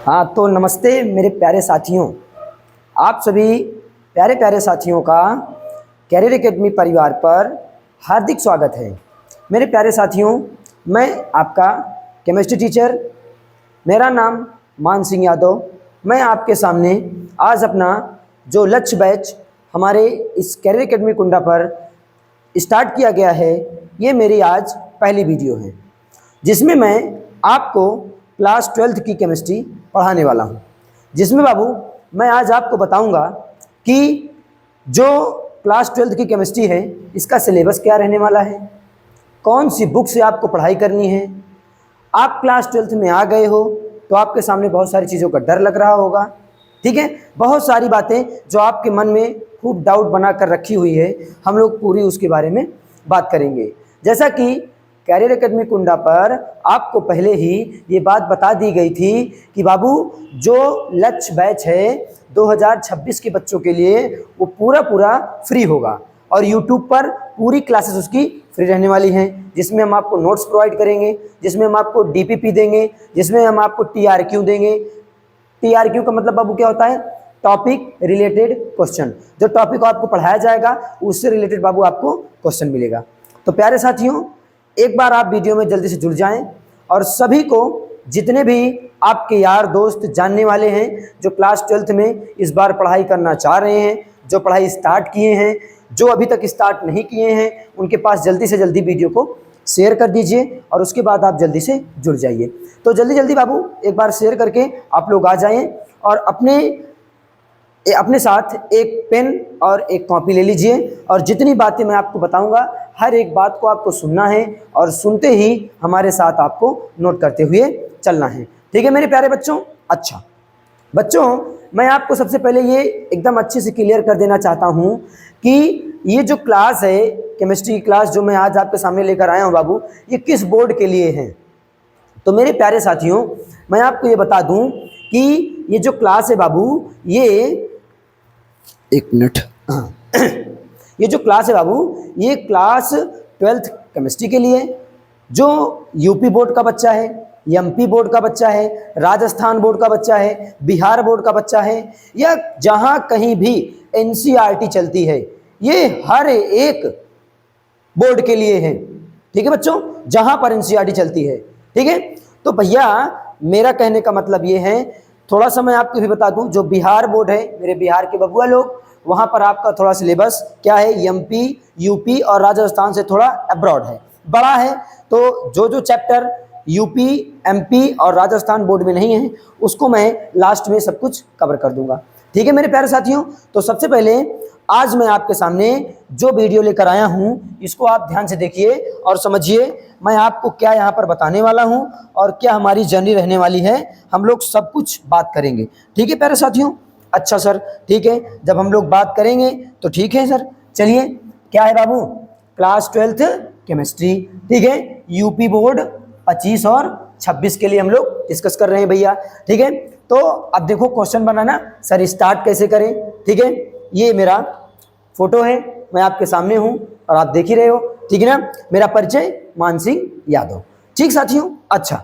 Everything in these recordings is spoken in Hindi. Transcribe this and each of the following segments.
हाँ तो नमस्ते मेरे प्यारे साथियों, आप सभी प्यारे प्यारे साथियों का कैरियर एकेडमी परिवार पर हार्दिक स्वागत है। मेरे प्यारे साथियों, मैं आपका केमिस्ट्री टीचर, मेरा नाम मान सिंह यादव। मैं आपके सामने आज अपना जो लक्ष्य बैच हमारे इस कैरियर एकेडमी कुंडा पर स्टार्ट किया गया है, ये मेरी आज पहली वीडियो है जिसमें मैं आपको क्लास 12th की केमिस्ट्री पढ़ाने वाला हूँ। जिसमें बाबू मैं आज आपको बताऊंगा कि जो क्लास 12th की केमिस्ट्री है इसका सिलेबस क्या रहने वाला है, कौन सी बुक से आपको पढ़ाई करनी है। आप क्लास 12th में आ गए हो तो आपके सामने बहुत सारी चीज़ों का डर लग रहा होगा, ठीक है। बहुत सारी बातें जो आपके मन में खूब डाउट बना कर रखी हुई है, हम लोग पूरी उसके बारे में बात करेंगे। जैसा कि कैरियर एकेडमी कुंडा पर आपको पहले ही ये बात बता दी गई थी कि बाबू जो लक्ष्य बैच है 2026 के बच्चों के लिए वो पूरा फ्री होगा और यूट्यूब पर पूरी क्लासेस उसकी फ्री रहने वाली हैं, जिसमें हम आपको नोट्स प्रोवाइड करेंगे, जिसमें हम आपको डीपीपी देंगे, जिसमें हम आपको टीआरक्यू देंगे। टीआरक्यू का मतलब बाबू क्या होता है? Topic related question. जो टॉपिक आपको पढ़ाया जाएगा उससे रिलेटेड बाबू आपको क्वेश्चन मिलेगा। तो प्यारे साथियों, एक बार आप वीडियो में जल्दी से जुड़ जाएं और सभी को, जितने भी आपके यार दोस्त जानने वाले हैं जो क्लास 12th में इस बार पढ़ाई करना चाह रहे हैं, जो पढ़ाई स्टार्ट किए हैं, जो अभी तक स्टार्ट नहीं किए हैं, उनके पास जल्दी से जल्दी वीडियो को शेयर कर दीजिए और उसके बाद आप जल्दी से जुड़ जाइए। तो जल्दी जल्दी बाबू एक बार शेयर करके आप लोग आ जाएं और अपने साथ एक पेन और एक कॉपी ले लीजिए और जितनी बातें मैं आपको बताऊंगा हर एक बात को आपको सुनना है और सुनते ही हमारे साथ आपको नोट करते हुए चलना है, ठीक है मेरे प्यारे बच्चों। अच्छा बच्चों, मैं आपको सबसे पहले ये एकदम अच्छे से क्लियर कर देना चाहता हूँ कि ये जो क्लास है, केमिस्ट्री की क्लास जो मैं आज आपके सामने लेकर आया हूँ बाबू, ये किस बोर्ड के लिए है। तो मेरे प्यारे साथियों, मैं आपको ये बता दूँ कि ये जो क्लास है बाबू, ये एक मिनट ये जो क्लास है बाबू, ये क्लास 12th केमिस्ट्री के लिए, जो यूपी बोर्ड का बच्चा है, एमपी बोर्ड का बच्चा है, राजस्थान बोर्ड का बच्चा है, बिहार बोर्ड का बच्चा है, या जहां कहीं भी एनसीईआरटी चलती है, ये हर एक बोर्ड के लिए है, ठीक है बच्चों, जहां पर एनसीईआरटी चलती है, ठीक है। तो भैया मेरा कहने का मतलब ये है, थोड़ा सा मैं आपको भी बता दूं, जो बिहार बोर्ड है, मेरे बिहार के बबुआ लोग, वहाँ पर आपका थोड़ा सिलेबस क्या है, एमपी, यूपी और राजस्थान से थोड़ा अब्रॉड है, बड़ा है। तो जो चैप्टर यूपी, एमपी और राजस्थान बोर्ड में नहीं है उसको मैं लास्ट में सब कुछ कवर कर दूंगा, ठीक है मेरे प्यारे साथियों। तो सबसे पहले आज मैं आपके सामने जो वीडियो लेकर आया हूँ इसको आप ध्यान से देखिए और समझिए मैं आपको क्या यहाँ पर बताने वाला हूँ और क्या हमारी जर्नी रहने वाली है। हम लोग सब कुछ बात करेंगे, ठीक है प्यारे साथियों। अच्छा सर, ठीक है, जब हम लोग बात करेंगे तो ठीक है सर। चलिए, क्या है बाबू? क्लास 12th केमिस्ट्री, ठीक है, यूपी बोर्ड 25 और 26 के लिए हम लोग डिस्कस कर रहे हैं भैया, ठीक है। तो अब देखो क्वेश्चन बनाना सर स्टार्ट कैसे करें, ठीक है। ये मेरा फोटो है, मैं आपके सामने हूं और आप देख ही रहे हो, ठीक है ना। मेरा परिचय मान सिंह यादव, ठीक साथियों। अच्छा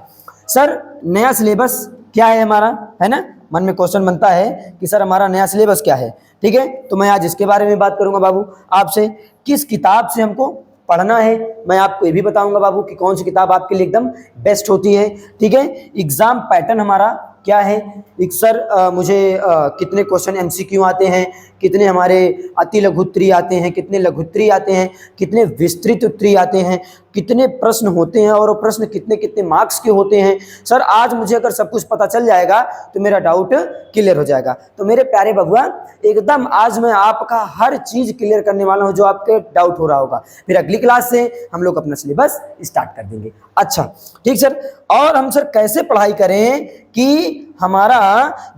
सर, नया सिलेबस क्या है हमारा, है ना, मन में क्वेश्चन बनता है कि सर हमारा नया सिलेबस क्या है, ठीक है। तो मैं आज इसके बारे में बात करूंगा बाबू आपसे, किस किताब से हमको पढ़ना है। मैं आपको ये भी बताऊंगा बाबू कि कौन सी किताब आपके लिए एकदम बेस्ट होती है, ठीक है। एग्जाम पैटर्न हमारा क्या है, एक सर मुझे कितने क्वेश्चन एमसीक्यू आते हैं, कितने हमारे अति लघु उत्तरीय आते हैं, कितने लघु उत्तरीय आते हैं, कितने विस्तृत उत्तरीय आते हैं, कितने प्रश्न होते हैं और वो प्रश्न कितने कितने मार्क्स के होते हैं। सर आज मुझे अगर सब कुछ पता चल जाएगा तो मेरा डाउट क्लियर हो जाएगा। तो मेरे प्यारे बबुआ, एकदम आज मैं आपका हर चीज़ क्लियर करने वाला हूँ जो आपके डाउट हो रहा होगा। फिर अगली क्लास से हम लोग अपना सिलेबस स्टार्ट कर देंगे। अच्छा ठीक सर, और हम सर कैसे पढ़ाई करें कि हमारा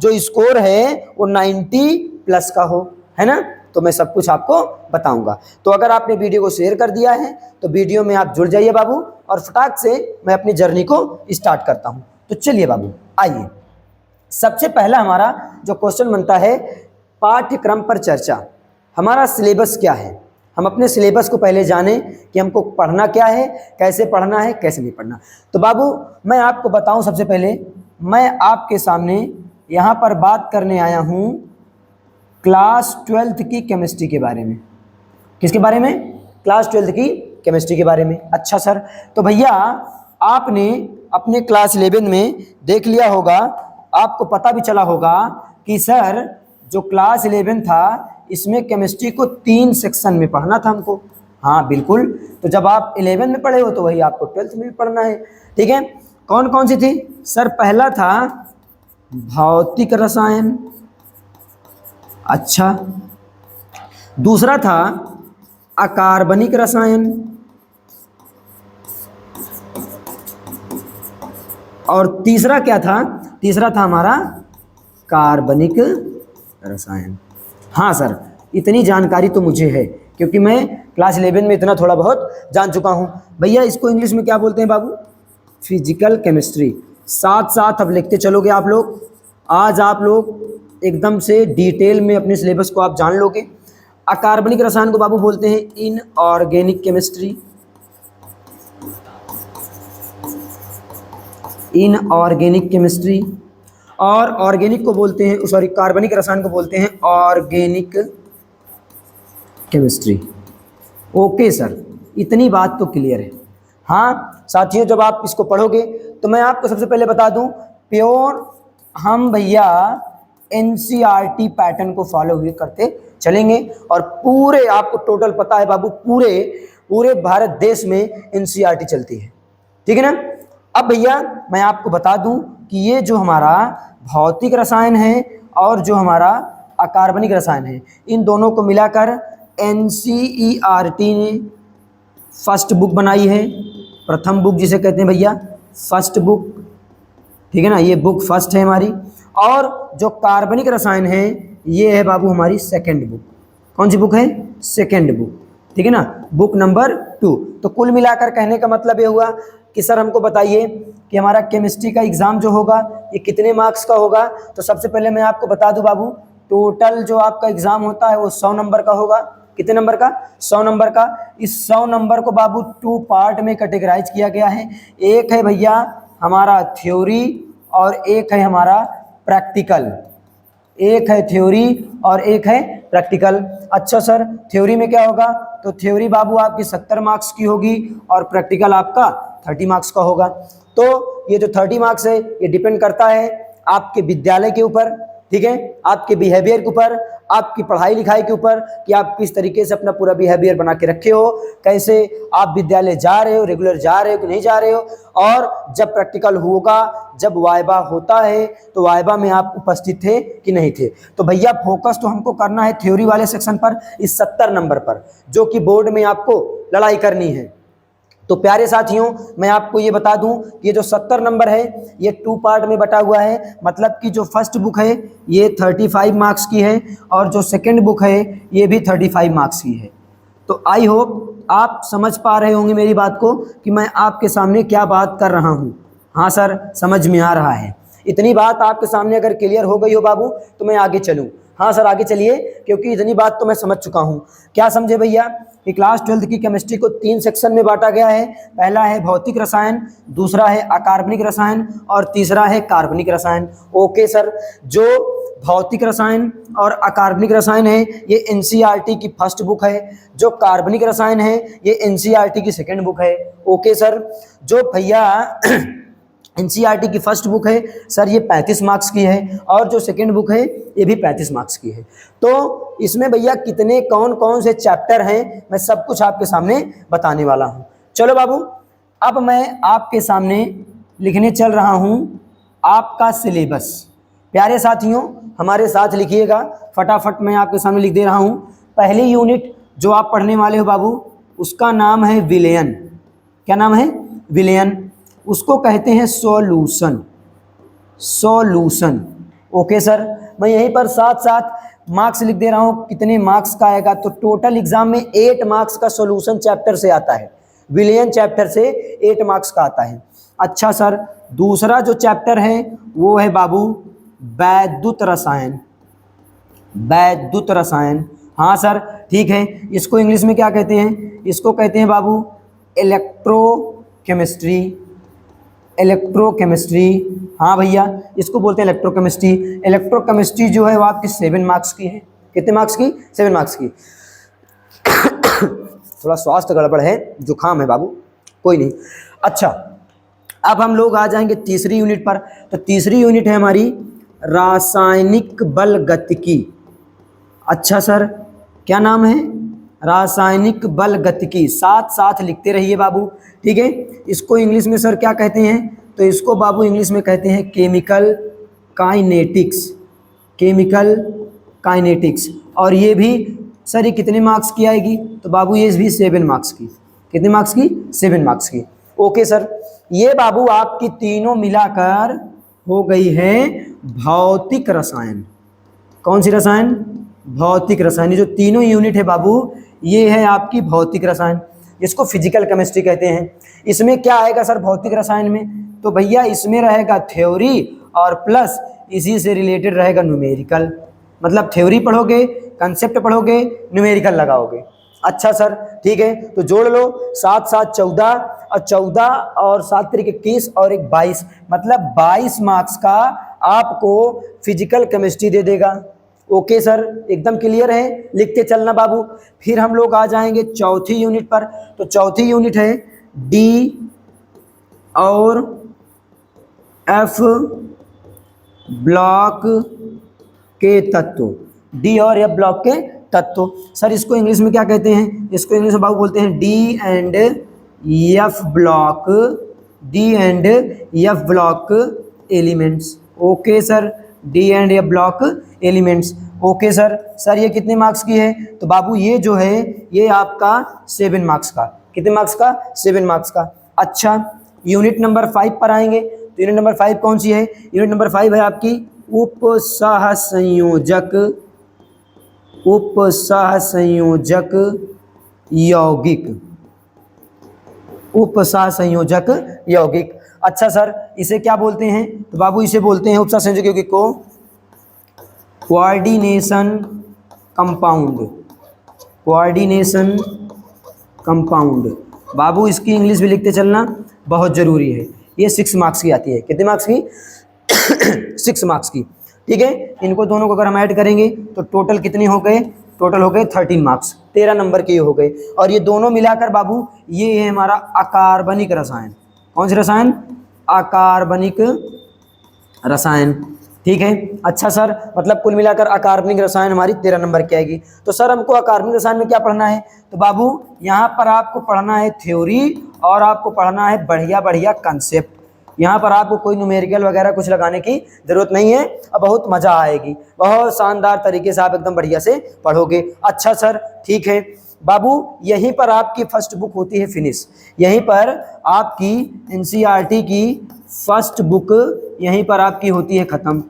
जो स्कोर है वो 90+ का हो, है ना। तो मैं सब कुछ आपको बताऊंगा। तो अगर आपने वीडियो को शेयर कर दिया है तो वीडियो में आप जुड़ जाइए बाबू और फटाक से मैं अपनी जर्नी को स्टार्ट करता हूं। तो चलिए बाबू आइए, सबसे पहला हमारा जो क्वेश्चन बनता है, पाठ्यक्रम पर चर्चा। हमारा सिलेबस क्या है, हम अपने सिलेबस को पहले जानें कि हमको पढ़ना क्या है, कैसे पढ़ना है, कैसे नहीं पढ़ना। तो बाबू मैं आपको बताऊं, सबसे पहले मैं आपके सामने यहाँ पर बात करने आया हूँ क्लास 12th की केमिस्ट्री के बारे में। किसके बारे में? क्लास 12th की केमिस्ट्री के बारे में। अच्छा सर, तो भैया आपने अपने क्लास 11 में देख लिया होगा, आपको पता भी चला होगा कि सर जो क्लास 11 था इसमें केमिस्ट्री को 3 सेक्शन में पढ़ना था हमको। हाँ बिल्कुल, तो जब आप 11 में पढ़े हो तो वही आपको 12th में भी पढ़ना है। ठीक है, कौन कौन सी थी सर? पहला था भौतिक रसायन, अच्छा, दूसरा था अकार्बनिक रसायन, और तीसरा क्या था? तीसरा था हमारा कार्बनिक रसायन। हाँ सर, इतनी जानकारी तो मुझे है क्योंकि मैं क्लास 11 में इतना थोड़ा बहुत जान चुका हूँ। भैया इसको इंग्लिश में क्या बोलते हैं बाबू? Physical chemistry. साथ साथ अब लिखते चलोगे आप लोग। आज आप लोग एकदम से डिटेल में अपने सिलेबस को आप जान लोगे। अकार्बनिक रसायन को बाबू बोलते हैं इनऑर्गेनिक केमिस्ट्री, इनऑर्गेनिक केमिस्ट्री, और ऑर्गेनिक को बोलते हैं, सॉरी, कार्बनिक रसायन को बोलते हैं ऑर्गेनिक केमिस्ट्री। ओके सर, इतनी बात तो क्लियर है। हाँ साथियों, जब आप इसको पढ़ोगे तो मैं आपको सबसे पहले बता दूं, प्योर हम भैया एनसीईआरटी पैटर्न को फॉलो हुए करते चलेंगे, और पूरे आपको टोटल पता है बाबू, पूरे भारत देश में एनसीईआरटी चलती है। ठीक है ना? अब भैया मैं आपको बता दूं कि ये जो हमारा भौतिक रसायन है और जो हमारा अकार्बनिक रसायन है, इन दोनों को मिलाकर एनसीईआरटी ने फर्स्ट बुक बनाई है, प्रथम बुक जिसे कहते हैं भैया फर्स्ट बुक। ठीक है ना, ये बुक फर्स्ट है हमारी। और जो कार्बनिक रसायन है ये है बाबू हमारी सेकंड बुक। कौन सी बुक है? Second book. ठीक है ना, बुक नंबर 2। तो कुल मिलाकर कहने का मतलब ये हुआ कि सर हमको बताइए कि हमारा केमिस्ट्री का एग्ज़ाम जो होगा ये कितने मार्क्स का होगा। तो सबसे पहले मैं आपको बता दूं बाबू, टोटल जो आपका एग्ज़ाम होता है वो 100 नंबर का होगा। कितने नंबर का? 100 नंबर का। इस 100 नंबर को बाबू 2 पार्ट में कैटेगराइज किया गया है। एक है भैया हमारा थ्योरी और एक है हमारा प्रैक्टिकल। एक है थ्योरी और एक है प्रैक्टिकल। अच्छा सर, थ्योरी में क्या होगा? तो थ्योरी बाबू आपकी 70 मार्क्स की होगी और प्रैक्टिकल आपका 30 मार्क्स का होगा। तो ये जो 30 मार्क्स है ये डिपेंड करता है आपके विद्यालय के ऊपर, ठीक है, आपके बिहेवियर के ऊपर, आपकी पढ़ाई लिखाई के ऊपर, कि आप किस तरीके से अपना पूरा बिहेवियर बना के रखे हो, कैसे आप विद्यालय जा रहे हो, रेगुलर जा रहे हो कि नहीं जा रहे हो। और जब प्रैक्टिकल होगा, जब वाइवा होता है, तो वाइवा में आप उपस्थित थे कि नहीं थे। तो भैया फोकस तो हमको करना है थ्योरी वाले सेक्शन पर, इस 70 नंबर पर, जो कि बोर्ड में आपको लड़ाई करनी है। तो प्यारे साथियों, मैं आपको ये बता दूं कि ये जो 70 नंबर है ये 2 पार्ट में बटा हुआ है। मतलब कि जो फर्स्ट बुक है ये 35 मार्क्स की है और जो सेकंड बुक है ये भी 35 मार्क्स की है। तो आई होप आप समझ पा रहे होंगे मेरी बात को कि मैं आपके सामने क्या बात कर रहा हूँ। हाँ सर, समझ में आ रहा है। इतनी बात आपके सामने अगर क्लियर हो गई हो बाबू तो मैं आगे चलूँ। हाँ सर आगे चलिए, क्योंकि इतनी बात तो मैं समझ चुका हूँ। क्या समझे भैया कि क्लास 12th की केमिस्ट्री को 3 सेक्शन में बांटा गया है। पहला है भौतिक रसायन, दूसरा है अकार्बनिक रसायन और तीसरा है कार्बनिक रसायन। ओके सर, जो भौतिक रसायन और अकार्बनिक रसायन है ये एनसीईआरटी की फर्स्ट बुक है, जो कार्बनिक रसायन है ये एनसीईआरटी की सेकंड बुक है। ओके सर, जो भैया एनसीईआरटी की फर्स्ट बुक है सर ये 35 मार्क्स की है और जो सेकंड बुक है ये भी 35 मार्क्स की है। तो इसमें भैया कितने कौन कौन से चैप्टर हैं मैं सब कुछ आपके सामने बताने वाला हूँ। चलो बाबू, अब मैं आपके सामने लिखने चल रहा हूँ आपका सिलेबस। प्यारे साथियों हमारे साथ लिखिएगा, फटाफट मैं आपके सामने लिख दे रहा हूँ। पहली यूनिट जो आप पढ़ने वाले हो बाबू उसका नाम है विलयन। क्या नाम है? विलयन। उसको कहते हैं सॉल्यूशन। सॉल्यूशन। ओके सर, मैं यहीं पर साथ साथ मार्क्स लिख दे रहा हूँ कितने मार्क्स का आएगा। तो टोटल एग्जाम में 8 मार्क्स का सॉल्यूशन चैप्टर से आता है, विलयन चैप्टर से 8 मार्क्स का आता है। अच्छा सर, दूसरा जो चैप्टर है वो है बाबू वैद्युत रसायन। वैद्युत रसायन। हाँ सर, ठीक है। इसको इंग्लिश में क्या कहते हैं? इसको कहते हैं बाबू इलेक्ट्रोकेमिस्ट्री। इलेक्ट्रोकेमिस्ट्री, हाँ भैया, इसको बोलते हैं इलेक्ट्रोकेमिस्ट्री। इलेक्ट्रोकेमिस्ट्री जो है वो आपकी 7 मार्क्स की है। कितने मार्क्स की? 7 मार्क्स की। थोड़ा स्वास्थ्य गड़बड़ है, जुकाम है बाबू, कोई नहीं। अच्छा, अब हम लोग आ जाएंगे तीसरी यूनिट पर। तो तीसरी यूनिट है हमारी रासायनिक बल गतिकी। अच्छा सर, क्या नाम है? रासायनिक बल गतिकी। साथ साथ लिखते रहिए बाबू, ठीक है। इसको इंग्लिश में सर क्या कहते हैं? तो इसको बाबू इंग्लिश में कहते हैं केमिकल काइनेटिक्स। Chemical kinetics. और ये भी सर ये कितने मार्क्स की आएगी? तो बाबू ये भी 7 मार्क्स की। कितने मार्क्स की? 7 मार्क्स की। ओके सर, ये बाबू आपकी तीनों मिलाकर हो गई है भौतिक रसायन। कौन सी रसायन? भौतिक रसायन। ये जो तीनों यूनिट है बाबू, ये है आपकी भौतिक रसायन, जिसको फिजिकल केमिस्ट्री कहते हैं। इसमें क्या आएगा सर भौतिक रसायन में? तो भैया इसमें रहेगा थ्योरी और प्लस इसी से रिलेटेड रहेगा न्यूमेरिकल। मतलब थ्योरी पढ़ोगे, कंसेप्ट पढ़ोगे, न्यूमेरिकल लगाओगे। अच्छा सर, ठीक है। तो जोड़ लो, 7 7 14 और 14 और 7 3 21 और 1 22, मतलब 22 मार्क्स का आपको फिजिकल केमिस्ट्री दे देगा। ओके सर, एकदम क्लियर है, लिखते चलना बाबू। फिर हम लोग आ जाएंगे चौथी यूनिट पर। तो चौथी यूनिट है डी और एफ ब्लॉक के तत्व। डी और एफ ब्लॉक के तत्व। सर इसको इंग्लिश में क्या कहते हैं? इसको इंग्लिश में बाबू बोलते हैं D and F block. D and F block elements. Okay sir, D and F block elements. Okay sir. Sir ये कितने मार्क्स की है? तो बाबू ये जो है ये आपका 7 मार्क्स का। कितने मार्क्स का? 7 मार्क्स का। अच्छा, यूनिट नंबर 5 पर आएंगे। तो यूनिट नंबर 5 कौन सी है? यूनिट नंबर 5 है आपकी उपसह संयोजक। उपसह संयोजक यौगिक। उपसह संयोजक यौगिक। अच्छा सर, इसे क्या बोलते हैं? तो बाबू इसे बोलते हैं उपसह संयोजक यौगिक को कोऑर्डिनेशन कंपाउंड। Coordination compound. बाबू इसकी इंग्लिश भी लिखते चलना, बहुत ज़रूरी है। ये 6 मार्क्स की आती है। कितने मार्क्स की? 6 मार्क्स की, ठीक है। इनको दोनों को अगर हम ऐड करेंगे तो टोटल कितने हो गए? टोटल हो गए 13 मार्क्स। 13 नंबर के हो गए। और ये दोनों मिलाकर बाबू ये है हमारा अकार्बनिक रसायन। कौन सी रसायन? अकार्बनिक रसायन, ठीक है। अच्छा सर, मतलब कुल मिलाकर अकार्बनिक रसायन हमारी 13 नंबर की आएगी। तो सर हमको अकार्बनिक रसायन में क्या पढ़ना है? तो बाबू यहाँ पर आपको पढ़ना है थ्योरी और आपको पढ़ना है बढ़िया बढ़िया कंसेप्ट। यहाँ पर आपको कोई न्यूमेरिकल वगैरह कुछ लगाने की ज़रूरत नहीं है और बहुत मज़ा आएगी। बहुत शानदार तरीके से आप एकदम बढ़िया से पढ़ोगे। अच्छा सर, ठीक है बाबू, यहीं पर आपकी फर्स्ट बुक होती है फिनिश। यहीं पर आपकी एनसीईआरटी की फर्स्ट बुक यहीं पर आपकी होती है ख़त्म,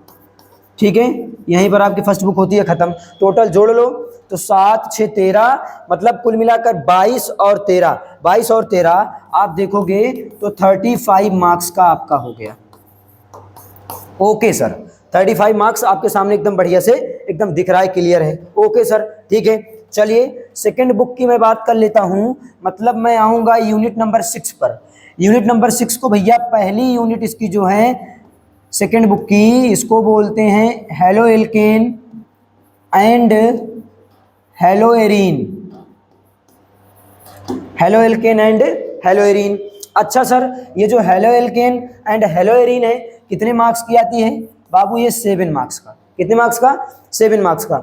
ठीक है। यहीं पर आपकी फर्स्ट बुक होती है ख़त्म। टोटल जोड़ लो तो 7 6 13, मतलब कुल मिलाकर 22 और 13, 22 और 13 आप देखोगे तो 35 मार्क्स का आपका हो गया। ओके सर, 35 मार्क्स आपके सामने एकदम बढ़िया से एकदम दिख रहा है, क्लियर है। ओके सर, ठीक है। चलिए सेकंड बुक की मैं बात कर लेता हूँ। मतलब मैं आऊँगा यूनिट नंबर 6 पर। यूनिट नंबर 6 को भैया पहली यूनिट इसकी जो है सेकेंड बुक की, इसको बोलते हैं halo alkane and hello arene. Halo alkane and hello arene. अच्छा सर, ये जो halo alkane and hello arene है कितने मार्क्स की आती है? बाबू ये 7 मार्क्स का। कितने मार्क्स का? 7 मार्क्स का।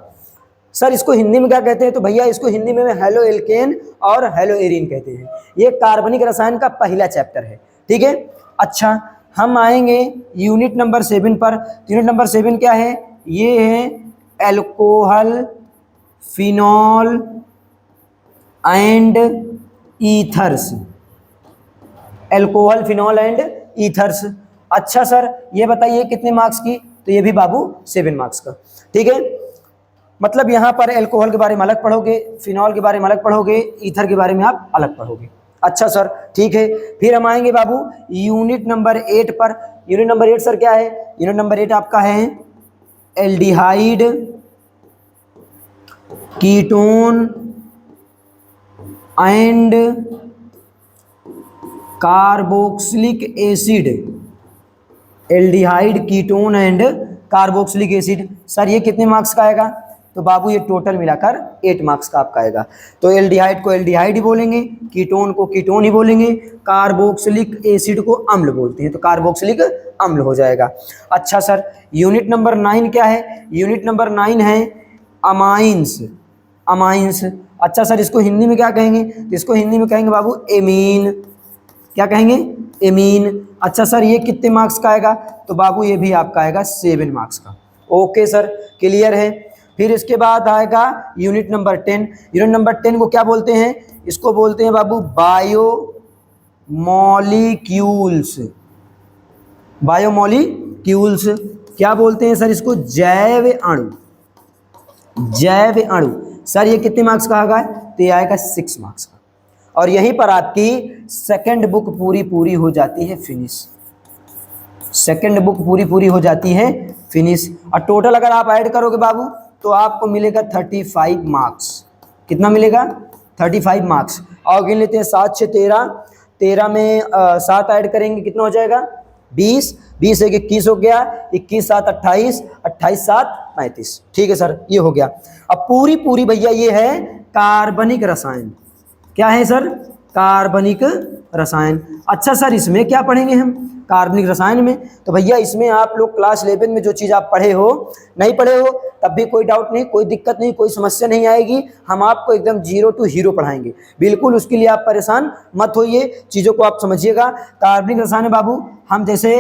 सर इसको हिंदी में क्या कहते हैं? तो भैया इसको हिंदी में हेलो एल्केन और हेलो एरीन कहते हैं। ये कार्बनिक रसायन का पहला चैप्टर है, ठीक है। अच्छा, हम आएंगे यूनिट नंबर 7 पर। यूनिट नंबर 7 क्या है? ये है alcohol phenol and ethers. Alcohol phenol and ethers. अच्छा सर, ये बताइए कितने मार्क्स की? तो ये भी बाबू 7 मार्क्स का, ठीक है। मतलब यहाँ पर एल्कोहल के बारे में अलग पढ़ोगे, फिनॉल के बारे में अलग पढ़ोगे, ईथर के बारे में आप अलग पढ़ोगे। अच्छा सर, ठीक है। फिर हम आएंगे बाबू यूनिट नंबर 8 पर। यूनिट नंबर 8 सर क्या है? यूनिट नंबर 8 आपका है aldehyde ketone and carboxylic acid, aldehyde, ketone and carboxylic acid. Sir ये कितने मार्क्स का आएगा? तो बाबू ये टोटल मिलाकर 8 मार्क्स का आपका आएगा। तो एल्डिहाइड को एल्डिहाइड ही बोलेंगे, कीटोन को कीटोन ही बोलेंगे, कार्बोक्सिलिक एसिड को अम्ल बोलते हैं, तो कार्बोक्सिलिक अम्ल हो जाएगा। अच्छा सर, यूनिट नंबर 9 क्या है? यूनिट नंबर 9 है अमाइंस। अमाइंस, अच्छा सर इसको हिंदी में क्या कहेंगे? तो इसको हिंदी में कहेंगे बाबू एमीन। क्या कहेंगे? एमीन। अच्छा सर ये कितने मार्क्स का आएगा? तो बाबू ये भी आपका आएगा 7 मार्क्स का। ओके सर, क्लियर है। फिर इसके बाद आएगा यूनिट नंबर 10। यूनिट नंबर 10 को क्या बोलते हैं? इसको बोलते हैं बाबू बायो मॉलिक्यूल्स। बायोमॉलिक्यूल्स क्या बोलते हैं सर इसको? जैव अणु। जैव अणु। सर ये कितने मार्क्स का आएगा? तो ये आएगा 6 मार्क्स का। और यहीं पर आपकी सेकंड बुक पूरी हो जाती है फिनिश। सेकंड बुक पूरी हो जाती है फिनिश। और टोटल अगर आप ऐड करोगे बाबू तो आपको मिलेगा 35 मार्क्स। कितना मिलेगा? 35 मार्क्स। और गिन लेते हैं 7 6 13, 13 में 7 ऐड करेंगे कितना हो जाएगा? 20, 20 एक 21 हो गया, 21 7 28, 28 7 35। ठीक है सर, ये हो गया। अब पूरी भैया ये है कार्बनिक रसायन। क्या है सर? कार्बनिक रसायन। अच्छा सर इसमें क्या पढ़ेंगे हम कार्बनिक रसायन में? तो भैया इसमें आप लोग क्लास 11 में जो चीज़ आप पढ़े हो, नहीं पढ़े हो तब भी कोई डाउट नहीं, कोई दिक्कत नहीं, कोई समस्या नहीं आएगी। हम आपको एकदम 0 to हीरो पढ़ाएंगे, बिल्कुल उसके लिए आप परेशान मत होइए, चीज़ों को आप समझिएगा। कार्बनिक रसायन बाबू हम जैसे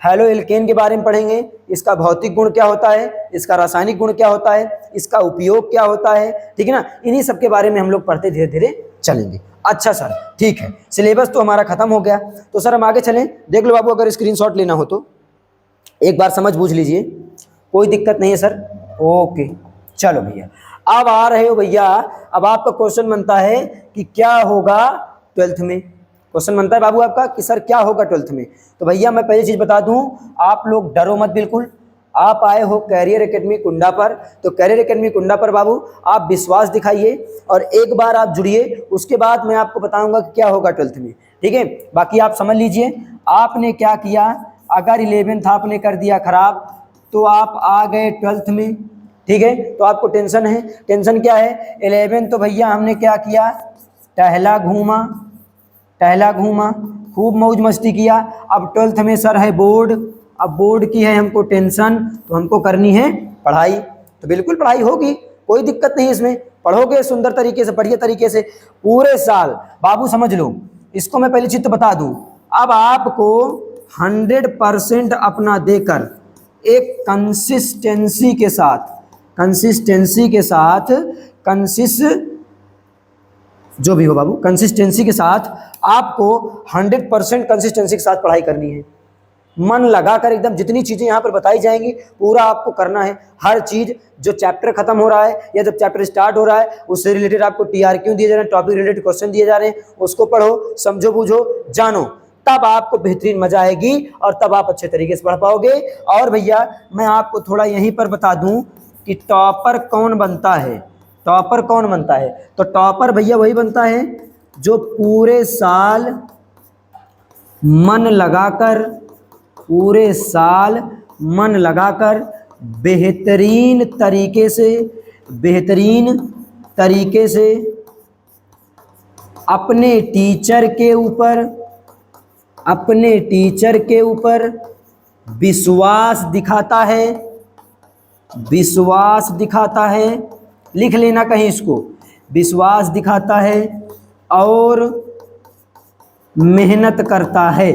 हेलो एल्केन के बारे में पढ़ेंगे, इसका भौतिक गुण क्या होता है, इसका रासायनिक गुण क्या होता है, इसका उपयोग क्या होता है, ठीक है ना। इन्हीं सब के बारे में हम लोग पढ़ते धीरे धीरे चलेंगे। अच्छा सर ठीक है, सिलेबस तो हमारा खत्म हो गया। तो सर हम आगे चलें। देख लो बाबू, अगर स्क्रीनशॉट लेना हो तो एक बार समझ बूझ लीजिए, कोई दिक्कत नहीं है सर। ओके चलो भैया, अब आ रहे हो भैया। अब आपका क्वेश्चन बनता है कि क्या होगा 12th में। क्वेश्चन बनता है बाबू आपका कि सर क्या होगा 12th में। तो भैया मैं पहली चीज़ बता दूं, आप लोग डरो मत बिल्कुल। आप आए हो कैरियर एकेडमी कुंडा पर, तो कैरियर एकेडमी कुंडा पर बाबू आप विश्वास दिखाइए और एक बार आप जुड़िए, उसके बाद मैं आपको बताऊंगा कि क्या होगा 12th में। ठीक है, बाकी आप समझ लीजिए आपने क्या किया। अगर 11th आपने कर दिया खराब तो आप आ गए 12th में। ठीक है, तो आपको टेंशन है। टेंशन क्या है? 11th तो भैया हमने क्या किया, टहला घूमा, खूब मौज मस्ती किया। अब 12th में सर है बोर्ड, अब बोर्ड की है हमको टेंशन, तो हमको करनी है पढ़ाई। तो बिल्कुल पढ़ाई होगी, कोई दिक्कत नहीं इसमें। पढ़ोगे सुंदर तरीके से, बढ़िया तरीके से पूरे साल। बाबू समझ लो, इसको मैं पहली चीज तो बता दूं, अब आपको 100% अपना देकर एक कंसिस्टेंसी जो भी हो बाबू, कंसिस्टेंसी के साथ आपको 100% कंसिस्टेंसी के साथ पढ़ाई करनी है। मन लगाकर एकदम जितनी चीज़ें यहाँ पर बताई जाएंगी पूरा आपको करना है। हर चीज़ जो चैप्टर खत्म हो रहा है या जब चैप्टर स्टार्ट हो रहा है उससे रिलेटेड आपको TRQ दिए जा रहे हैं, टॉपिक रिलेटेड क्वेश्चन दिए जा रहे हैं, उसको पढ़ो, समझो, बूझो, जानो, तब आपको बेहतरीन मजा आएगी और तब आप अच्छे तरीके से पढ़ पाओगे। और भैया मैं आपको थोड़ा यहीं पर बता दूं कि टॉपर कौन बनता है। टॉपर कौन बनता है? तो टॉपर भैया वही बनता है जो पूरे साल मन लगाकर बेहतरीन तरीके से अपने टीचर के ऊपर विश्वास दिखाता है। लिख लेना कहीं इसको, विश्वास दिखाता है और मेहनत करता है।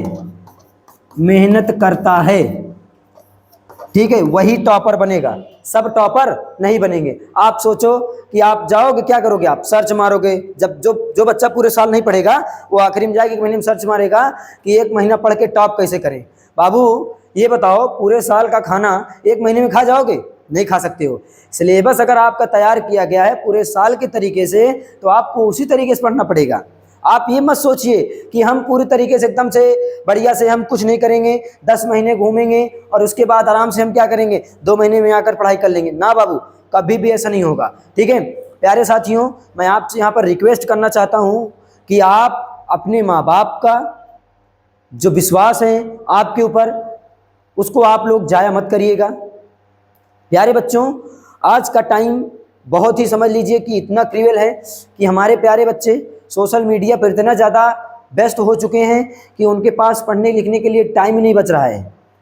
ठीक है, वही टॉपर बनेगा, सब टॉपर नहीं बनेंगे। आप सोचो कि आप जाओगे, क्या करोगे, आप सर्च मारोगे। जब जो बच्चा पूरे साल नहीं पढ़ेगा वो आखिरी में जाके 1 महीने में सर्च मारेगा कि 1 महीना पढ़ के टॉप कैसे करें। बाबू ये बताओ, पूरे साल का खाना 1 महीने में खा जाओगे? नहीं खा सकते हो। सिलेबस अगर आपका तैयार किया गया है पूरे साल के तरीके से तो आपको उसी तरीके से पढ़ना पड़ेगा। आप ये मत सोचिए कि हम पूरी तरीके से एकदम से बढ़िया से हम कुछ नहीं करेंगे, 10 महीने घूमेंगे और उसके बाद आराम से हम क्या करेंगे, 2 महीने में आकर पढ़ाई कर लेंगे। ना बाबू, कभी भी ऐसा नहीं होगा। ठीक है प्यारे साथियों, मैं आपसे यहाँ पर रिक्वेस्ट करना चाहता हूँ कि आप अपने माँ बाप का जो विश्वास है आपके ऊपर, उसको आप लोग जाया मत करिएगा। प्यारे बच्चों, आज का टाइम बहुत ही समझ लीजिए कि इतना क्रूएल है कि हमारे प्यारे बच्चे सोशल मीडिया पर इतना ज़्यादा व्यस्त हो चुके हैं कि उनके पास पढ़ने लिखने के लिए टाइम ही नहीं बच रहा है।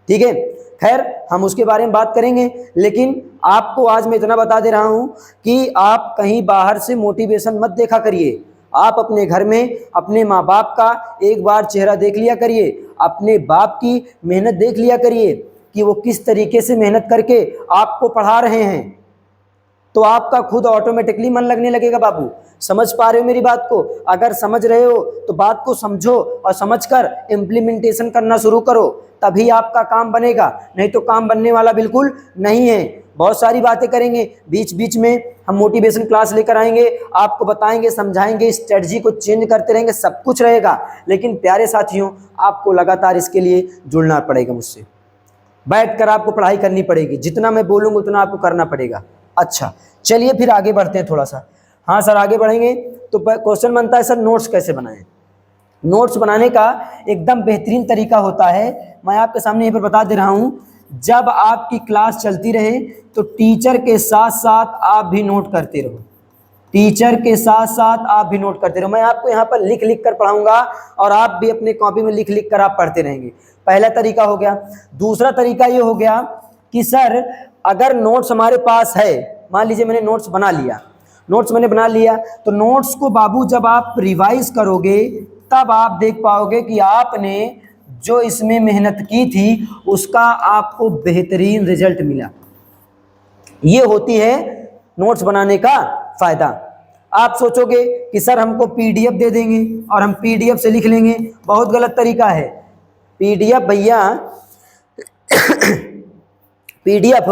ठीक है, खैर हम उसके बारे में बात करेंगे, लेकिन आपको आज मैं इतना बता दे रहा हूँ कि आप कहीं बाहर से मोटिवेशन मत देखा करिए। आप अपने घर में अपने माँ बाप का एक बार चेहरा देख लिया करिए, अपने बाप की मेहनत देख लिया करिए कि वो किस तरीके से मेहनत करके आपको पढ़ा रहे हैं, तो आपका खुद ऑटोमेटिकली मन लगने लगेगा। बाबू समझ पा रहे हो मेरी बात को? अगर समझ रहे हो तो बात को समझो और समझकर इम्प्लीमेंटेशन करना शुरू करो, तभी आपका काम बनेगा, नहीं तो काम बनने वाला बिल्कुल नहीं है। बहुत सारी बातें करेंगे, बीच बीच में हम मोटिवेशन क्लास लेकर आएंगे, आपको बताएंगे, समझाएंगे, स्ट्रेटजी को चेंज करते रहेंगे, सब कुछ रहेगा। लेकिन प्यारे साथियों, आपको लगातार इसके लिए जुड़ना पड़ेगा, मुझसे बैठकर आपको पढ़ाई करनी पड़ेगी, जितना मैं बोलूँगा उतना आपको करना पड़ेगा। अच्छा चलिए फिर आगे बढ़ते हैं थोड़ा सा। हाँ सर, आगे बढ़ेंगे तो क्वेश्चन बनता है सर नोट्स कैसे बनाएं। नोट्स बनाने का एकदम बेहतरीन तरीका होता है, मैं आपके सामने यहाँ पर बता दे रहा हूँ। जब आपकी क्लास चलती रहे तो टीचर के साथ साथ आप भी नोट करते रहो, टीचर के साथ साथ आप भी नोट करते रहो। मैं आपको यहाँ पर लिख लिख कर पढ़ाऊंगा और आप भी अपने कॉपी में लिख लिख कर आप पढ़ते रहेंगे। पहला तरीका हो गया। दूसरा तरीका ये हो गया कि सर अगर नोट्स हमारे पास है, मान लीजिए मैंने नोट्स बना लिया, नोट्स मैंने बना लिया, तो नोट्स को बाबू जब आप रिवाइज करोगे तब आप देख पाओगे कि आपने जो इसमें मेहनत की थी उसका आपको बेहतरीन रिजल्ट मिला। ये होती है नोट्स बनाने का फायदा। आप सोचोगे कि सर हमको पीडीएफ दे देंगे और हम पीडीएफ से लिख लेंगे, बहुत गलत तरीका है। पीडीएफ भैया पीडीएफ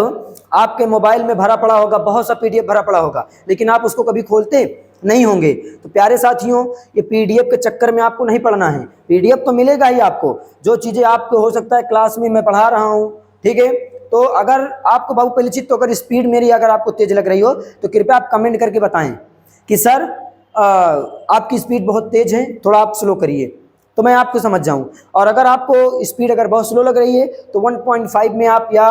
आपके मोबाइल में भरा पड़ा होगा, बहुत सा पीडीएफ भरा पड़ा होगा, लेकिन आप उसको कभी खोलते नहीं होंगे। तो प्यारे साथियों, ये पीडीएफ के चक्कर में आपको नहीं पढ़ना है। पीडीएफ तो मिलेगा ही आपको, जो चीज़ें आपको हो सकता है क्लास में मैं पढ़ा रहा हूँ, ठीक है। तो अगर आपको बाबू परिचित, तो अगर स्पीड मेरी अगर आपको तेज लग रही हो तो कृपया आप कमेंट करके बताएं कि सर आपकी स्पीड बहुत तेज है, थोड़ा आप स्लो करिए, तो मैं आपको समझ जाऊं। और अगर आपको स्पीड अगर बहुत स्लो लग रही है तो 1.5 में आप या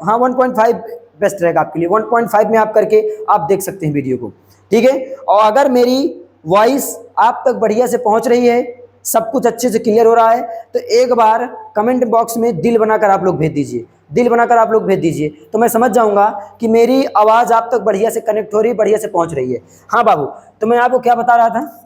1.5 बेस्ट रहेगा आपके लिए। 1.5 में आप करके आप देख सकते हैं वीडियो को, ठीक है। और अगर मेरी वॉइस आप तक बढ़िया से पहुंच रही है, सब कुछ अच्छे से क्लियर हो रहा है, तो एक बार कमेंट बॉक्स में दिल बनाकर आप लोग भेज दीजिए, दिल बनाकर आप लोग भेज दीजिए, तो मैं समझ जाऊंगा कि मेरी आवाज़ आप तक बढ़िया से कनेक्ट हो रही है, बढ़िया से पहुंच रही है। हाँ बाबू, तो मैं आपको क्या बता रहा था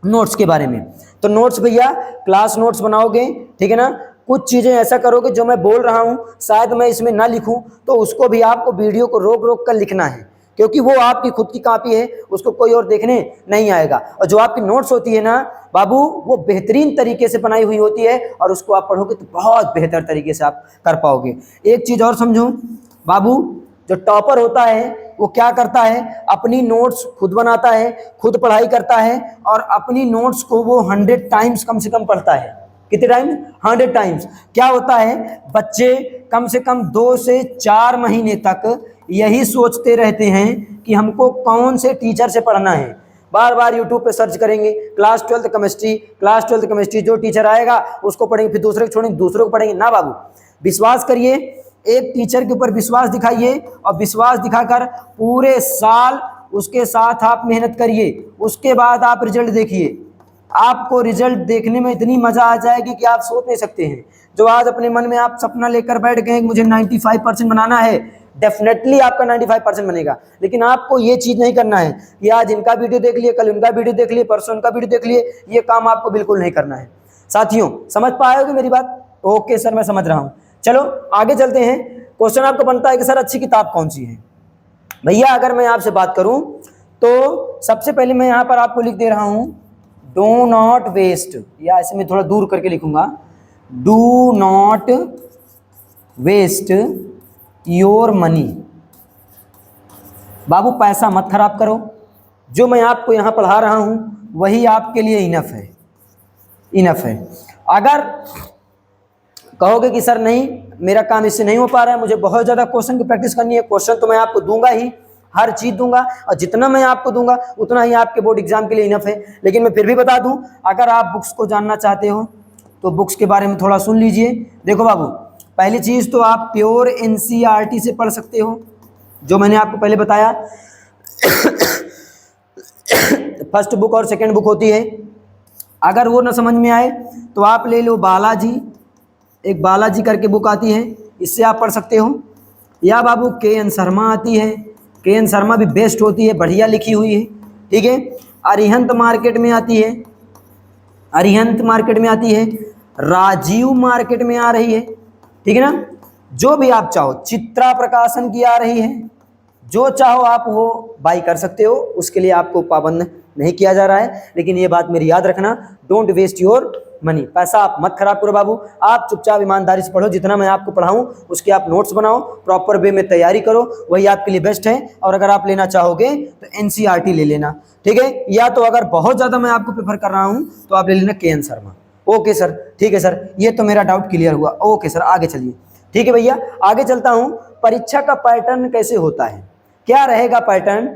नोट्स के बारे में। तो नोट्स भैया क्लास नोट्स बनाओगे, ठीक है ना। कुछ चीज़ें ऐसा करोगे जो मैं बोल रहा हूँ शायद मैं इसमें ना लिखूँ, तो उसको भी आपको वीडियो को रोक रोक कर लिखना है, क्योंकि वो आपकी खुद की कॉपी है, उसको कोई और देखने नहीं आएगा। और जो आपकी नोट्स होती है ना बाबू, वो बेहतरीन तरीके से बनाई हुई होती है, और उसको आप पढ़ोगे तो बहुत बेहतर तरीके से आप कर पाओगे। एक चीज़ और समझो बाबू, जो टॉपर होता है वो क्या करता है, अपनी नोट्स खुद बनाता है, खुद पढ़ाई करता है, और अपनी नोट्स को वो 100 टाइम्स कम से कम पढ़ता है। कितने टाइम्स? 100 टाइम्स। क्या होता है, बच्चे कम से कम 2 से 4 महीने तक यही सोचते रहते हैं कि हमको कौन से टीचर से पढ़ना है। बार बार यूट्यूब पे सर्च करेंगे, क्लास 12th केमिस्ट्री, जो टीचर आएगा उसको पढ़ेंगे, फिर दूसरे को छोड़ेंगे, दूसरे को पढ़ेंगे ना। बाबू विश्वास करिए, एक टीचर के ऊपर विश्वास दिखाइए, और विश्वास दिखाकर पूरे साल उसके साथ आप मेहनत करिए, उसके बाद आप रिजल्ट देखिए। आपको रिजल्ट देखने में इतनी मज़ा आ जाएगी कि आप सोच नहीं सकते हैं। जो आज अपने मन में आप सपना लेकर बैठ गए कि मुझे 95% बनाना है, डेफिनेटली आपका 95% बनेगा। लेकिन आपको ये चीज़ नहीं करना है कि आज इनका वीडियो देख लिए, कल उनका वीडियो देख लिए, परसों उनका वीडियो देख लिए, ये काम आपको बिल्कुल नहीं करना है। साथियों समझ पाए हो मेरी बात? ओके सर, मैं समझ रहा हूँ। चलो आगे चलते हैं। क्वेश्चन आपको बनता है कि सर अच्छी किताब कौन सी है। भैया अगर मैं आपसे बात करूं तो सबसे पहले मैं यहाँ पर आपको लिख दे रहा हूं, डू नॉट वेस्ट, या ऐसे मैं थोड़ा दूर करके लिखूंगा, do not waste your money. बाबू पैसा मत खराब करो, जो मैं आपको यहाँ पढ़ा रहा हूँ वही आपके लिए इनफ है, इनफ है। अगर कहोगे कि सर नहीं, मेरा काम इससे नहीं हो पा रहा है, मुझे बहुत ज़्यादा क्वेश्चन की प्रैक्टिस करनी है। क्वेश्चन तो मैं आपको दूंगा ही, हर चीज़ दूंगा, और जितना मैं आपको दूंगा उतना ही आपके बोर्ड एग्जाम के लिए इनफ है। लेकिन मैं फिर भी बता दूं, अगर आप बुक्स को जानना चाहते हो तो बुक्स के बारे में थोड़ा सुन लीजिए। देखो बाबू, पहली चीज़ तो आप प्योर NCERT से पढ़ सकते हो, जो मैंने आपको पहले बताया। फर्स्ट बुक और सेकेंड बुक होती है। अगर वो ना समझ में आए तो आप ले लो बालाजी, एक बालाजी करके बुक आती है, इससे आप पढ़ सकते हो। या बाबू KN शर्मा आती है, KN शर्मा भी बेस्ट होती है, बढ़िया लिखी हुई है, ठीक है। अरिहंत मार्केट में आती है, अरिहंत मार्केट में आती है, राजीव मार्केट में आ रही है, ठीक है ना। जो भी आप चाहो, चित्रा प्रकाशन की आ रही है, जो चाहो आप वो बाई कर सकते हो, उसके लिए आपको पाबंद नहीं किया जा रहा है। लेकिन ये बात मेरी याद रखना, डोंट वेस्ट योर मनी, पैसा आप मत खराब करो बाबू। आप चुपचाप ईमानदारी से पढ़ो, जितना मैं आपको पढ़ाऊं उसके आप नोट्स बनाओ, प्रॉपर वे में तैयारी करो, वही आपके लिए बेस्ट है। और अगर आप लेना चाहोगे तो NCERT ले लेना, ठीक है। या तो अगर बहुत ज़्यादा मैं आपको प्रेफर कर रहा हूँ तो आप ले लेना KN शर्मा। ओके सर, ठीक है सर, ये तो मेरा डाउट क्लियर हुआ। ओके सर, आगे चलिए। ठीक है भैया, आगे चलता हूँ। परीक्षा का पैटर्न कैसे होता है, क्या रहेगा पैटर्न?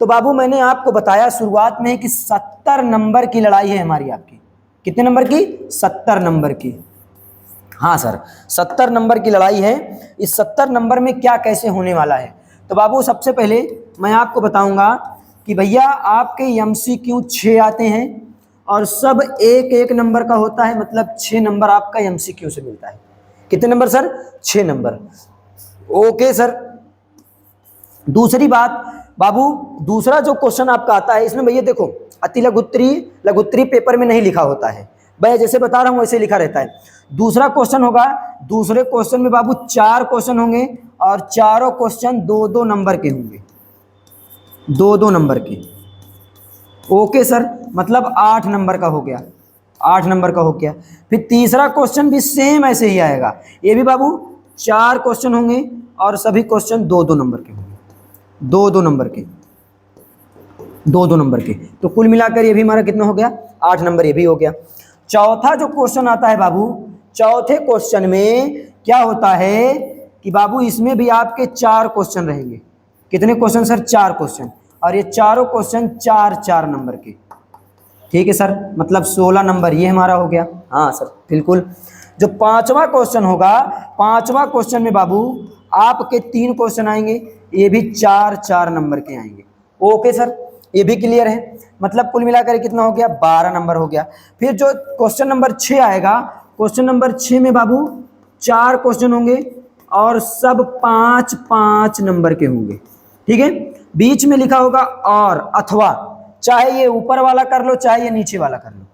तो बाबू मैंने आपको बताया शुरुआत में कि 70 नंबर की लड़ाई है हमारी। आपकी कितने नंबर की? 70 नंबर की। हाँ सर, 70 नंबर की लड़ाई है। इस 70 नंबर में क्या कैसे होने वाला है? तो बाबू सबसे पहले मैं आपको बताऊंगा कि भैया आपके MCQ 6 आते हैं और सब एक एक नंबर का होता है, मतलब 6 नंबर आपका MCQ से मिलता है। कितने number sir? 6 number. Okay sir. दूसरी बात बाबू, दूसरा जो क्वेश्चन आपका आता है इसमें भैया देखो, अति लघुत्तरी पेपर में नहीं लिखा होता है भैया, जैसे बता रहा हूँ वैसे लिखा रहता है। दूसरा क्वेश्चन होगा, दूसरे क्वेश्चन में बाबू 4 क्वेश्चन होंगे और चारों क्वेश्चन 2-2 नंबर के होंगे, 2-2 नंबर के। ओके सर, मतलब 8 नंबर का हो गया, 8 नंबर का हो गया। फिर तीसरा क्वेश्चन भी सेम ऐसे ही आएगा, ये भी बाबू 4 क्वेश्चन होंगे और सभी क्वेश्चन 2-2 नंबर के होंगे, 2-2 नंबर के, 2-2 नंबर के। तो कुल मिलाकर ये भी हमारा कितना हो गया? 8 नंबर ये भी हो गया। चौथा जो क्वेश्चन आता है बाबू, चौथे क्वेश्चन में क्या होता है कि बाबू इसमें भी आपके 4 क्वेश्चन रहेंगे। कितने क्वेश्चन सर? 4 क्वेश्चन, और ये चारों क्वेश्चन 4-4 नंबर के। ठीक है सर, मतलब 16 नंबर ये हमारा हो गया। हाँ सर बिल्कुल। जो पांचवा क्वेश्चन होगा, पांचवा क्वेश्चन में बाबू आपके 3 क्वेश्चन आएंगे, ये भी 4-4 नंबर के आएंगे। ओके सर, ये भी क्लियर है। मतलब कुल मिलाकर कितना हो गया? 12 नंबर हो गया। फिर जो क्वेश्चन नंबर 6 आएगा, क्वेश्चन नंबर 6 में बाबू 4 क्वेश्चन होंगे और सब 5-5 नंबर के होंगे। ठीक है, बीच में लिखा होगा और अथवा, चाहे ये ऊपर वाला कर लो चाहे ये नीचे वाला कर लो।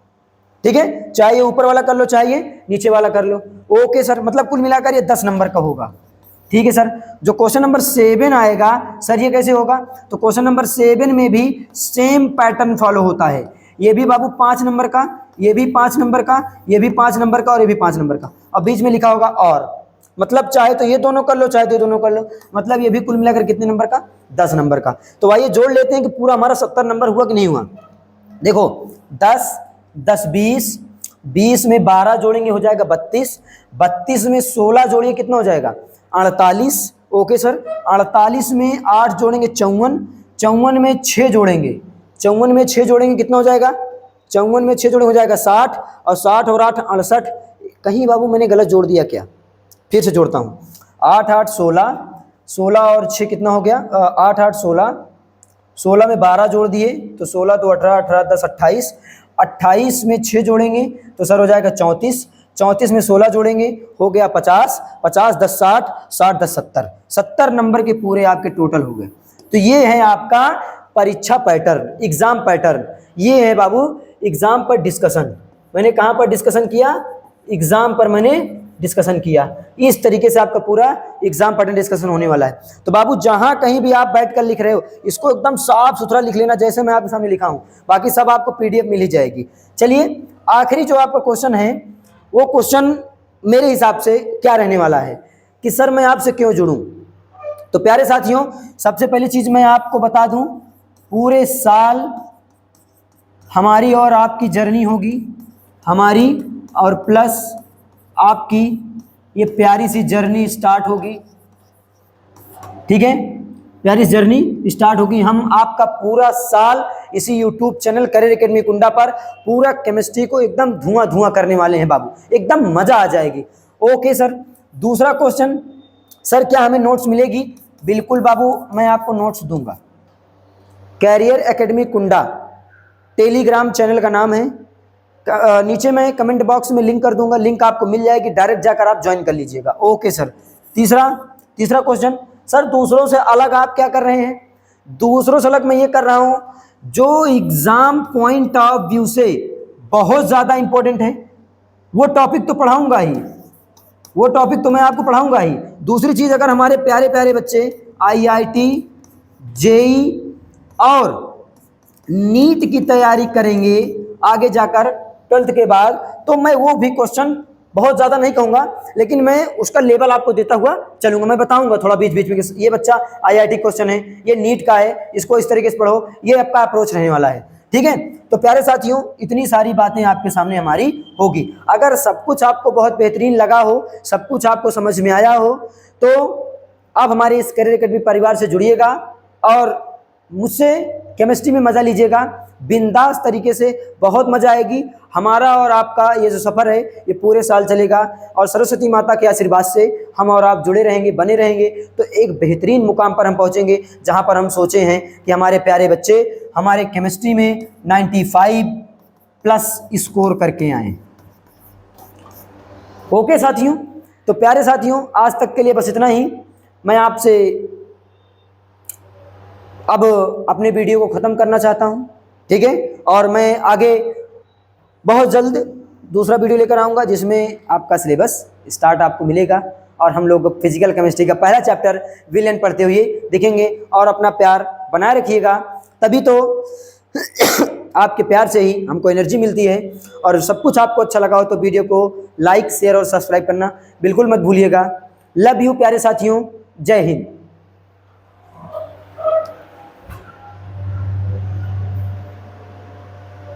ठीक है, चाहे ये ऊपर वाला कर लो चाहे ये नीचे वाला कर लो। ओके सर, मतलब कुल मिलाकर ये 10 नंबर का होगा। ठीक है सर। जो क्वेश्चन नंबर 7 आएगा सर, ये कैसे होगा? तो क्वेश्चन नंबर 7 में भी सेम पैटर्न फॉलो होता है। ये भी बाबू 5 नंबर का, ये भी 5 नंबर का, ये भी 5 नंबर का और ये भी 5 नंबर का, और बीच में लिखा होगा और। मतलब चाहे तो ये दोनों कर लो चाहे तो ये दोनों कर लो, मतलब ये भी कुल मिलाकर कितने नंबर का? 10 नंबर का। तो आइए जोड़ लेते हैं कि पूरा हमारा 70 नंबर हुआ कि नहीं हुआ। देखो 10, 10, 20, 20 में 12 जोड़ेंगे हो जाएगा 32, 32 में 16 जोड़िए कितना हो जाएगा? 48। ओके सर, 48 में 8 जोड़ेंगे 54, 54 में 6 जोड़ेंगे, 54 में 6 जोड़ेंगे कितना हो जाएगा? 54 में 6 जोड़ेंगे हो जाएगा 60, और 60 और 8 68। कहीं बाबू मैंने गलत जोड़ दिया क्या? फिर से जोड़ता हूँ। 8, 8, 16, 16 और 6 कितना हो गया? 8, 8, 16, 16 में 12 जोड़ दिए तो 16 तो 18, 18, 10, 28, 28 में 6 जोड़ेंगे तो सर हो जाएगा 34, 34 में 16 जोड़ेंगे हो गया 50, 50, 10, 60, 60, 10, 70, 70 नंबर के पूरे आपके टोटल हो गए। तो ये है आपका परीक्षा पैटर्न, एग्जाम पैटर्न। ये है बाबू एग्जाम पर डिस्कशन। मैंने कहाँ पर डिस्कशन किया? एग्जाम पर मैंने डिस्कशन किया। इस तरीके से आपका पूरा एग्जाम पैटर्न डिस्कशन होने वाला है। तो बाबू जहां कहीं भी आप बैठकर लिख रहे हो, इसको एकदम साफ सुथरा लिख लेना जैसे मैं आपके सामने लिखा हूं, बाकी सब आपको PDF मिल ही जाएगी। चलिए आखिरी जो आपका क्वेश्चन है, वो क्वेश्चन मेरे हिसाब से क्या रहने वाला है कि सर मैं आपसे क्यों जुड़ूं। तो प्यारे साथियों, सबसे पहली चीज मैं आपको बता दूं, पूरे साल हमारी और आपकी जर्नी होगी, हमारी और प्लस आपकी ये प्यारी सी जर्नी स्टार्ट होगी। ठीक है, प्यारी जर्नी स्टार्ट होगी। हम आपका पूरा साल इसी यूट्यूब चैनल करियर एकेडमी कुंडा पर पूरा केमिस्ट्री को एकदम धुआं धुआं करने वाले हैं बाबू, एकदम मजा आ जाएगी। ओके सर, दूसरा क्वेश्चन, सर क्या हमें नोट्स मिलेगी? बिल्कुल बाबू, मैं आपको नोट्स दूंगा। कैरियर एकेडमी कुंडा टेलीग्राम चैनल का नाम है, नीचे मैं कमेंट बॉक्स में लिंक कर दूंगा, लिंक आपको मिल जाएगी, डायरेक्ट जाकर आप ज्वाइन कर लीजिएगा। Okay sir. तीसरा क्वेश्चन, सर दूसरों से अलग आप क्या कर रहे हैं? दूसरों से अलग मैं ये कर रहा हूं जो एग्जाम पॉइंट ऑफ व्यू से बहुत ज्यादा इंपॉर्टेंट है, वो टॉपिक तो पढ़ाऊंगा ही, वो टॉपिक तो मैं आपको पढ़ाऊंगा ही। दूसरी चीज, अगर हमारे प्यारे प्यारे बच्चे IIT, JEE और नीट की तैयारी करेंगे आगे जाकर 12th के बाद, तो मैं वो भी क्वेश्चन बहुत ज़्यादा नहीं कहूँगा, लेकिन मैं उसका लेवल आपको देता हुआ चलूंगा। मैं बताऊंगा थोड़ा बीच बीच में कि ये बच्चा IIT क्वेश्चन है, ये नीट का है, इसको इस तरीके से पढ़ो, ये आपका अप्रोच रहने वाला है। ठीक है, तो प्यारे साथियों, इतनी सारी बातें आपके सामने हमारी होगी। अगर सब कुछ आपको बहुत बेहतरीन लगा हो, सब कुछ आपको समझ में आया हो, तो आप हमारे इस करियर एकेडमी परिवार से जुड़िएगा और मुझसे केमिस्ट्री में मज़ा लीजिएगा बिंदास तरीके से, बहुत मज़ा आएगी। हमारा और आपका ये जो सफ़र है ये पूरे साल चलेगा और सरस्वती माता के आशीर्वाद से हम और आप जुड़े रहेंगे, बने रहेंगे, तो एक बेहतरीन मुकाम पर हम पहुंचेंगे जहां पर हम सोचे हैं कि हमारे प्यारे बच्चे हमारे केमिस्ट्री में 95+ स्कोर करके आएँ। ओके साथियों, तो प्यारे साथियों, आज तक के लिए बस इतना ही। मैं आपसे अब अपने वीडियो को ख़त्म करना चाहता हूं, ठीक है, और मैं आगे बहुत जल्द दूसरा वीडियो लेकर आऊँगा जिसमें आपका सिलेबस स्टार्ट आपको मिलेगा और हम लोग फिजिकल केमिस्ट्री का पहला चैप्टर विलेन पढ़ते हुए दिखेंगे। और अपना प्यार बनाए रखिएगा, तभी तो आपके प्यार से ही हमको एनर्जी मिलती है। और सब कुछ आपको अच्छा लगा हो तो वीडियो को लाइक, शेयर और सब्सक्राइब करना बिल्कुल मत भूलिएगा। लव यू प्यारे साथियों, जय हिंद।